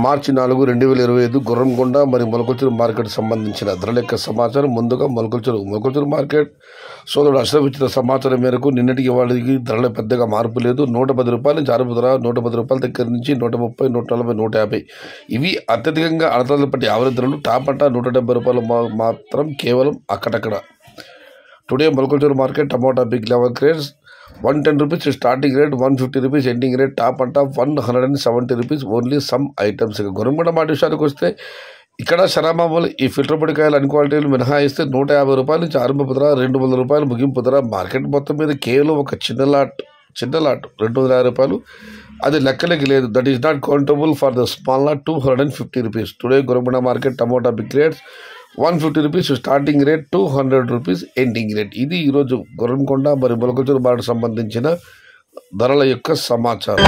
మార్చి 4, 2025 గుర్రంకొండ మరియు మొలకల్చూరు మార్కెట్ సంబంధించిన ధరల యొక్క సమాచారం. ముందుగా మొలకల్చూరు మార్కెట్ సోదరుడు అష్రఫ్ ఇచ్చిన సమాచారం మేరకు నిన్నటికి వాళ్ళకి ధరలు పెద్దగా మార్పు లేదు. 110 రూపాయల నుంచి ఆరంభ ధర 110 రూపాయల దగ్గర నుంచి 130, 140, 150 ఇవి అత్యధికంగా అడతల పట్టి యావరేజ్ ధరలు. టాప్ అంట 170 రూపాయలు మాత్రం కేవలం అక్కడక్కడ. Today Molakalcheruvu market tomato big level grades 110 rupees starting rate, 150 rupees ending rate. Top అంట 170 rupees only some items. Gurramkonda మాట విషయానికి వస్తే ఇక్కడ శరామామూలు ఈ ఫిల్టర్ పొడికాయలు అన్ని క్వాలిటీలు మినహాయిస్తే 150 రూపాయల నుంచి ఆరంభ ధర, 200 రూపాయలు ముగింపు ధర. మార్కెట్ మొత్తం మీద కేవలం ఒక చిన్న లాట్ 250 రూపాయలు. అది లెక్కలకి లేదు. That is not countable for the small lot 250 rupees. Today Gurramkonda market tomato big rates 150 rupees starting rate, 200 rupees ending rate. ఇది ఈరోజు గుర్రంకొండ మరియు మొలకల్చూరు మార్కెట్ సంబంధించిన ధరల యొక్క సమాచారం.